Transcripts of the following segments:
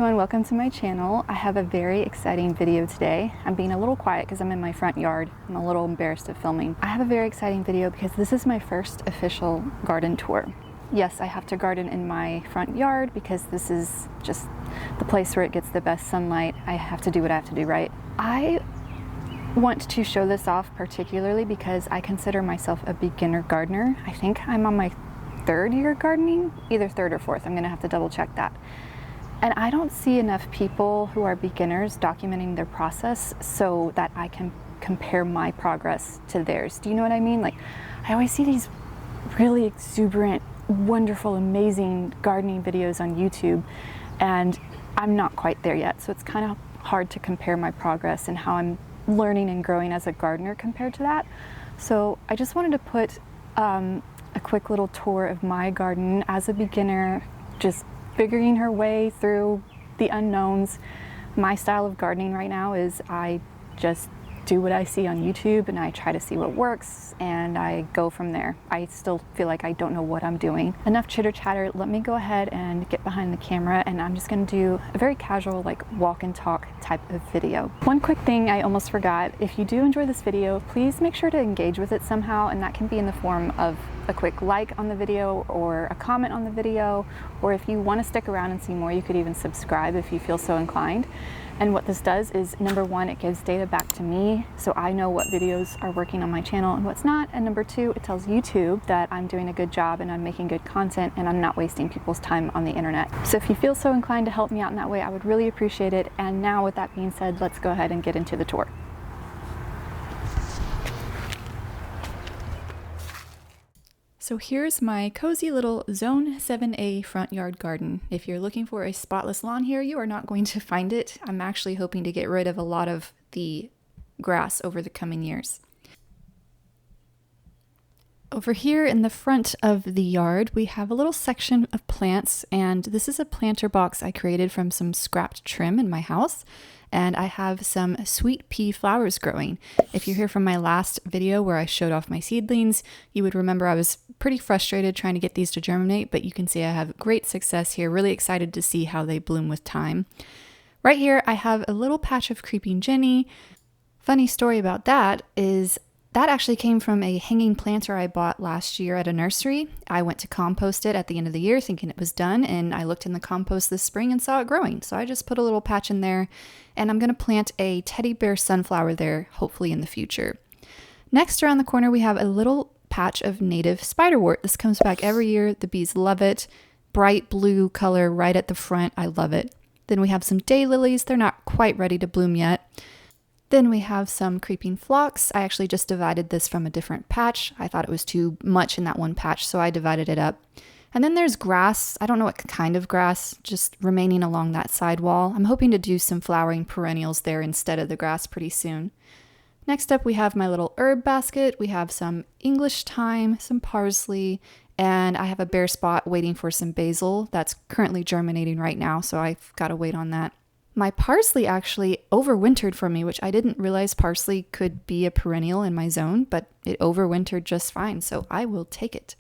everyone, welcome to my channel. I have a very exciting video today. I'm being a little quiet because I'm in my front yard. I'm a little embarrassed of filming. I have a very exciting video because this is my first official garden tour. Yes, I have to garden in my front yard because this is just the place where it gets the best sunlight. I have to do what I have to do, right? I want to show this off particularly because I consider myself a beginner gardener. I think I'm on my third year gardening, either third or fourth. I'm gonna have to double check that. And I don't see enough people who are beginners documenting their process so that I can compare my progress to theirs. Do you know what I mean? Like, I always see these really exuberant, wonderful, amazing gardening videos on YouTube, and I'm not quite there yet. So it's kind of hard to compare my progress and how I'm learning and growing as a gardener compared to that. So I just wanted to put a quick little tour of my garden as a beginner, just figuring her way through the unknowns. My style of gardening right now is I just do what I see on YouTube and I try to see what works and I go from there. I still feel like I don't know what I'm doing. Enough chitter chatter, let me go ahead and get behind the camera, and I'm just gonna do a very casual, like, walk and talk type of video. One quick thing I almost forgot: if you do enjoy this video, please make sure to engage with it somehow, and that can be in the form of a quick like on the video or a comment on the video, or if you want to stick around and see more, you could even subscribe if you feel so inclined. And what this does is, number one, it gives data back to me so I know what videos are working on my channel and what's not, and number two, it tells YouTube that I'm doing a good job and I'm making good content and I'm not wasting people's time on the internet. So if you feel so inclined to help me out in that way, I would really appreciate it. And now, with that being said, let's go ahead and get into the tour. So here's my cozy little Zone 7A front yard garden. If you're looking for a spotless lawn here, you are not going to find it. I'm actually hoping to get rid of a lot of the grass over the coming years. Over here in the front of the yard, we have a little section of plants, and this is a planter box I created from some scrapped trim in my house. And I have some sweet pea flowers growing. If you're here from my last video where I showed off my seedlings, you would remember I was pretty frustrated trying to get these to germinate, but you can see I have great success here. Really excited to see how they bloom with time. Right here, I have a little patch of creeping Jenny. Funny story about that is that actually came from a hanging planter I bought last year at a nursery. I went to compost it at the end of the year thinking it was done, and I looked in the compost this spring and saw it growing. So I just put a little patch in there, and I'm going to plant a teddy bear sunflower there, hopefully in the future. Next, around the corner, we have a little patch of native spiderwort. This comes back every year. The bees love it. Bright blue color right at the front. I love it. Then we have some daylilies. They're not quite ready to bloom yet. Then we have some creeping phlox. I actually just divided this from a different patch. I thought it was too much in that one patch, so I divided it up. And then there's grass. I don't know what kind of grass, just remaining along that side wall. I'm hoping to do some flowering perennials there instead of the grass pretty soon. Next up, we have my little herb basket. We have some English thyme, some parsley, and I have a bare spot waiting for some basil. That's currently germinating right now, so I've got to wait on that. My parsley actually overwintered for me, which I didn't realize parsley could be a perennial in my zone, but it overwintered just fine, so I will take it.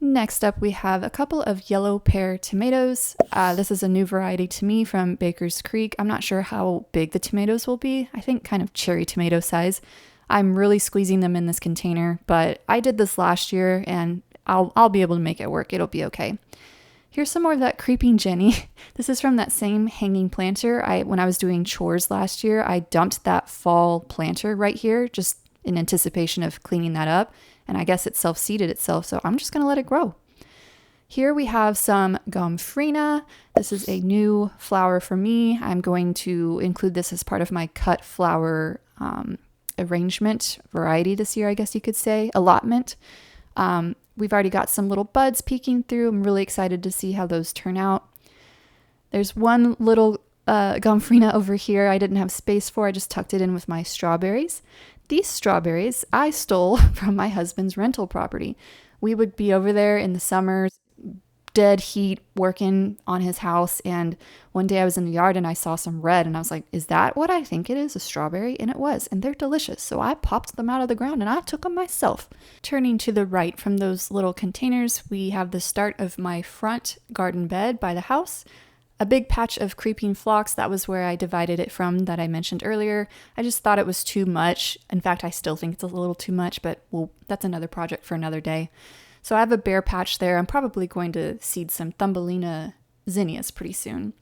Next up, we have a couple of yellow pear tomatoes. This is a new variety to me from Baker's Creek. I'm not sure how big the tomatoes will be. I think kind of cherry tomato size. I'm really squeezing them in this container, but I did this last year and I'll be able to make it work. It'll be okay. Here's some more of that creeping Jenny. This is from that same hanging planter. When I was doing chores last year, I dumped that fall planter right here just in anticipation of cleaning that up. And I guess it self-seeded itself, so I'm just going to let it grow. Here we have some Frina. This is a new flower for me. I'm going to include this as part of my cut flower arrangement variety this year, I guess you could say, allotment. We've already got some little buds peeking through. I'm really excited to see how those turn out. There's one little Frina over here I didn't have space for. I just tucked it in with my strawberries. These strawberries I stole from my husband's rental property. We would be over there in the summers, dead heat, working on his house, and one day I was in the yard and I saw some red and I was like, is that what I think it is, a strawberry? And it was, and they're delicious. So I popped them out of the ground and I took them myself. Turning to the right from those little containers, we have the start of my front garden bed by the house. A big patch of creeping phlox, that was where I divided it from that I mentioned earlier. I just thought it was too much. In fact, I still think it's a little too much, but well, that's another project for another day. So I have a bare patch there. I'm probably going to seed some Thumbelina zinnias pretty soon.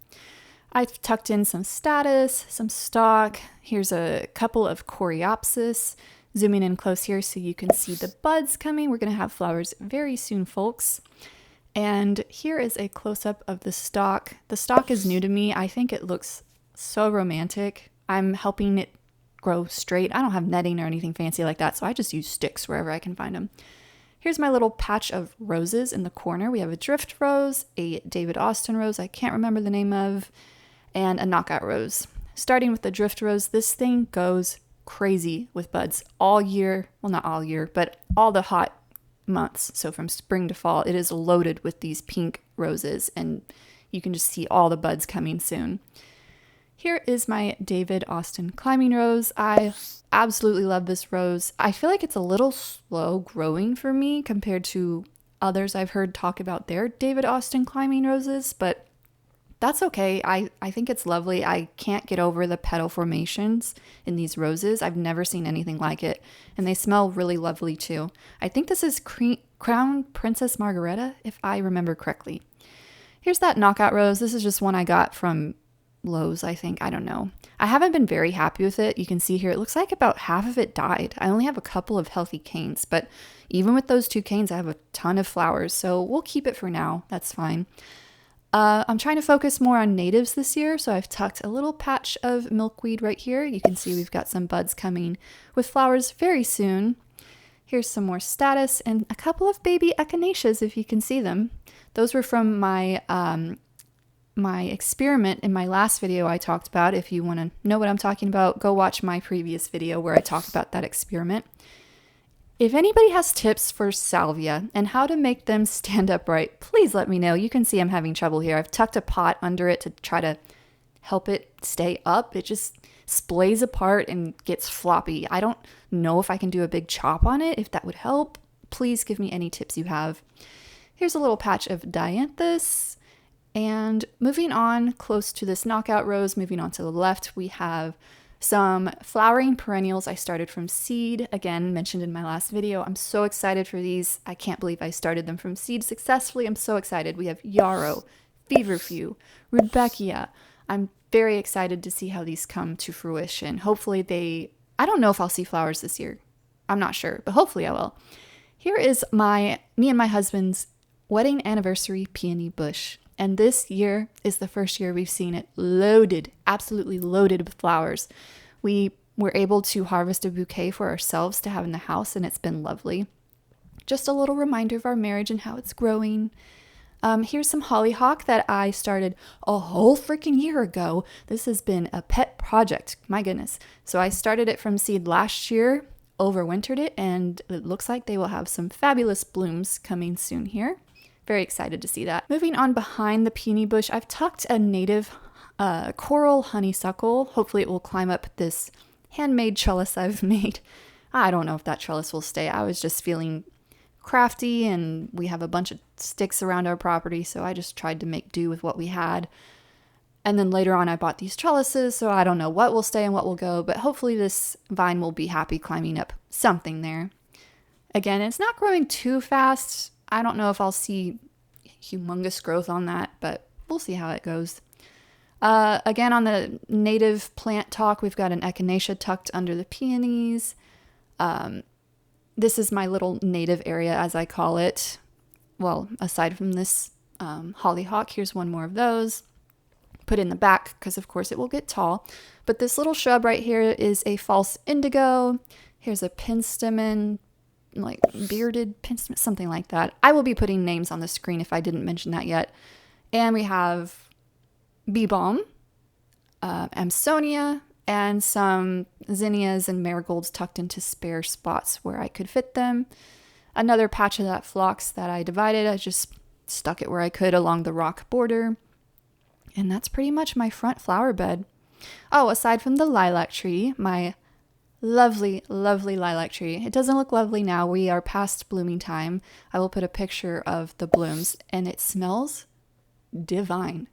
I've tucked in some status, some stock. Here's a couple of coreopsis. Zooming in close here so you can see the buds coming. We're going to have flowers very soon, folks. And here is a close-up of the stalk. The stalk is new to me. I think it looks so romantic. I'm helping it grow straight. I don't have netting or anything fancy like that, so I just use sticks wherever I can find them. Here's my little patch of roses in the corner. We have a drift rose, a David Austin rose I can't remember the name of, and a knockout rose. Starting with the drift rose, this thing goes crazy with buds all year. Well, not all year, but all the hot months. So from spring to fall, it is loaded with these pink roses, and you can just see all the buds coming soon. Here is my David Austin climbing rose. I absolutely love this rose. I feel like it's a little slow growing for me compared to others I've heard talk about their David Austin climbing roses, but that's okay. I think it's lovely. I can't get over the petal formations in these roses. I've never seen anything like it, and they smell really lovely too. I think this is Crown Princess Margaretta, if I remember correctly. Here's that knockout rose. This is just one I got from Lowe's, I think. I don't know. I haven't been very happy with it. You can see here, it looks like about half of it died. I only have a couple of healthy canes, but even with those 2 canes, I have a ton of flowers, so we'll keep it for now. That's fine. I'm trying to focus more on natives this year, so I've tucked a little patch of milkweed right here. You can see we've got some buds coming with flowers very soon. Here's some more status and a couple of baby echinaceas, if you can see them. Those were from my my experiment in my last video I talked about. If you want to know what I'm talking about, go watch my previous video where I talk about that experiment. If anybody has tips for salvia and how to make them stand upright, please let me know. You can see I'm having trouble here. I've tucked a pot under it to try to help it stay up. It just splays apart and gets floppy. I don't know if I can do a big chop on it, if that would help. Please give me any tips you have. Here's a little patch of dianthus. And moving on close to this knockout rose, moving on to the left, we have some flowering perennials I started from seed, again mentioned in my last video. I'm so excited for these. I can't believe I started them from seed successfully. I'm so excited. We have yarrow, feverfew, rudbeckia. I'm very excited to see how these come to fruition. Hopefully I don't know if I'll see flowers this year. I'm not sure, but hopefully I will. Here is me and my husband's wedding anniversary peony bush. And this year is the first year we've seen it loaded, absolutely loaded with flowers. We were able to harvest a bouquet for ourselves to have in the house, and it's been lovely. Just a little reminder of our marriage and how it's growing. Here's some hollyhock that I started a whole freaking year ago. This has been a pet project, my goodness. So I started it from seed last year, overwintered it, and it looks like they will have some fabulous blooms coming soon here. Very excited to see that. Moving on behind the peony bush, I've tucked a native coral honeysuckle. Hopefully it will climb up this handmade trellis I've made. I don't know if that trellis will stay. I was just feeling crafty, and we have a bunch of sticks around our property, so I just tried to make do with what we had. And then later on I bought these trellises, so I don't know what will stay and what will go, but hopefully this vine will be happy climbing up something there. Again, it's not growing too fast. I don't know if I'll see humongous growth on that, but we'll see how it goes. Again, on the native plant talk, we've got an echinacea tucked under the peonies. This is my little native area, as I call it. Well, aside from this hollyhock, here's one more of those. Put in the back, because of course it will get tall. But this little shrub right here is a false indigo. Here's a penstemon, like bearded penstemon, something like that. I will be putting names on the screen if I didn't mention that yet. And we have bee balm, Amsonia, and some zinnias and marigolds tucked into spare spots where I could fit them. Another patch of that phlox that I divided, I just stuck it where I could along the rock border. And that's pretty much my front flower bed. Oh, aside from the lilac tree, my lovely, lovely lilac tree. It doesn't look lovely now. We are past blooming time. I will put a picture of the blooms, and it smells divine.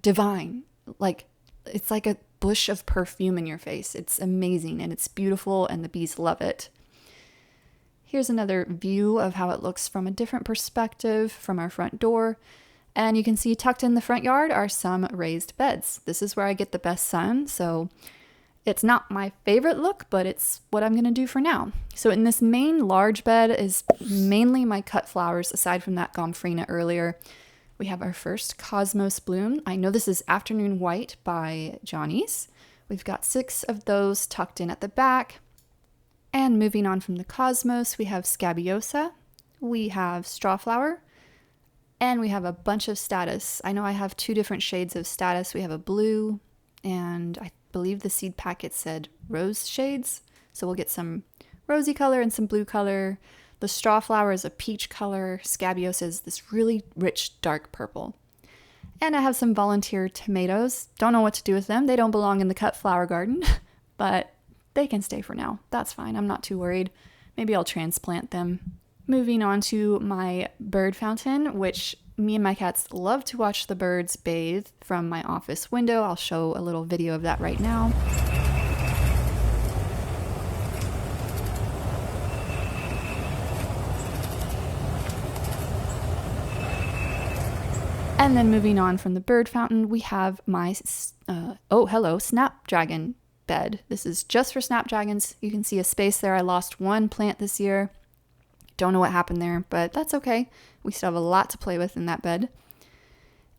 divine. Like, it's like a bush of perfume in your face. It's amazing and it's beautiful and the bees love it. Here's another view of how it looks from a different perspective from our front door. And you can see tucked in the front yard are some raised beds. This is where I get the best sun, so it's not my favorite look, but it's what I'm gonna do for now. So in this main large bed is mainly my cut flowers, aside from that Frina earlier. We have our first Cosmos bloom. I know this is Afternoon White by Johnny's. We've got 6 of those tucked in at the back. And moving on from the Cosmos, we have scabiosa, we have strawflower, and we have a bunch of status. I know I have 2 different shades of status. We have a blue, and I believe the seed packet said rose shades. So we'll get some rosy color and some blue color. The strawflower is a peach color. Scabiosa is this really rich dark purple. And I have some volunteer tomatoes. Don't know what to do with them. They don't belong in the cut flower garden, but they can stay for now. That's fine. I'm not too worried. Maybe I'll transplant them. Moving on to my bird fountain, which me and my cats love to watch the birds bathe from my office window. I'll show a little video of that right now. And then moving on from the bird fountain, we have my, snapdragon bed. This is just for snapdragons. You can see a space there. I lost 1 plant this year. Don't know what happened there, but that's okay. We still have a lot to play with in that bed.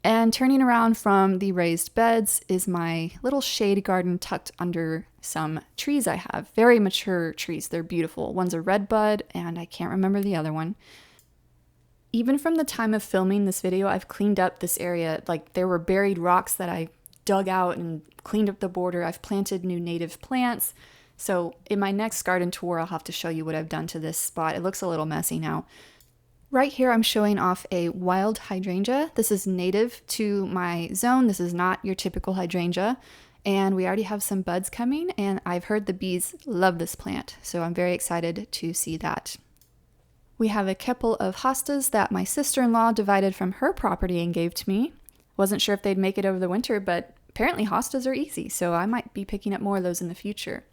And turning around from the raised beds is my little shade garden tucked under some trees I have. Very mature trees. They're beautiful. One's a red bud, and I can't remember the other one. Even from the time of filming this video, I've cleaned up this area. Like, there were buried rocks that I dug out and cleaned up the border. I've planted new native plants. So in my next garden tour, I'll have to show you what I've done to this spot. It looks a little messy now. Right here, I'm showing off a wild hydrangea. This is native to my zone. This is not your typical hydrangea. And we already have some buds coming, and I've heard the bees love this plant. So I'm very excited to see that. We have a couple of hostas that my sister-in-law divided from her property and gave to me. Wasn't sure if they'd make it over the winter, but apparently hostas are easy, so I might be picking up more of those in the future.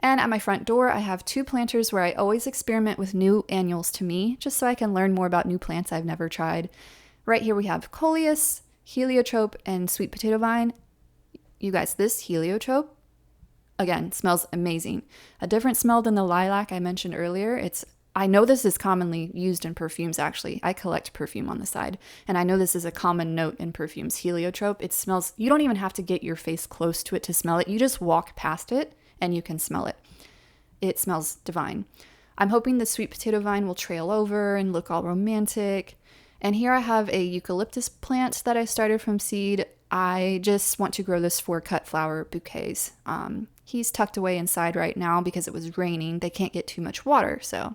And at my front door, I have 2 planters where I always experiment with new annuals to me, just so I can learn more about new plants I've never tried. Right here we have coleus, heliotrope, and sweet potato vine. You guys, this heliotrope, again, smells amazing. A different smell than the lilac I mentioned earlier. I know this is commonly used in perfumes, actually. I collect perfume on the side, and I know this is a common note in perfumes. Heliotrope, it smells, you don't even have to get your face close to it to smell it. You just walk past it, and you can smell it. It smells divine. I'm hoping the sweet potato vine will trail over and look all romantic. And here I have a eucalyptus plant that I started from seed. I just want to grow this for cut flower bouquets. He's tucked away inside right now because it was raining. They can't get too much water, so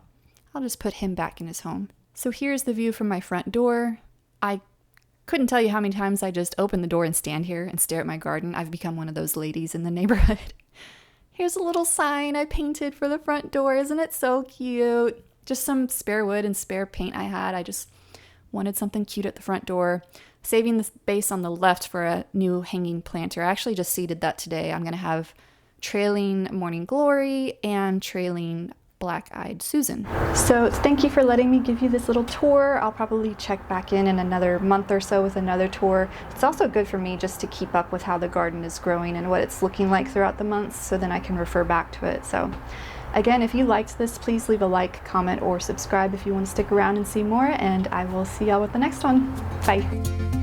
I'll just put him back in his home. So here's the view from my front door. I couldn't tell you how many times I just open the door and stand here and stare at my garden. I've become one of those ladies in the neighborhood. Here's a little sign I painted for the front door. Isn't it so cute? Just some spare wood and spare paint I had. I just wanted something cute at the front door. Saving the space on the left for a new hanging planter. I actually just seeded that today. I'm going to have trailing morning glory and trailing black-eyed Susan. So thank you for letting me give you this little tour. I'll probably check back in another month or so with another tour. It's also good for me just to keep up with how the garden is growing and what it's looking like throughout the months, so then I can refer back to it. So again, if you liked this, please leave a like, comment, or subscribe if you want to stick around and see more, and I will see y'all with the next one. Bye.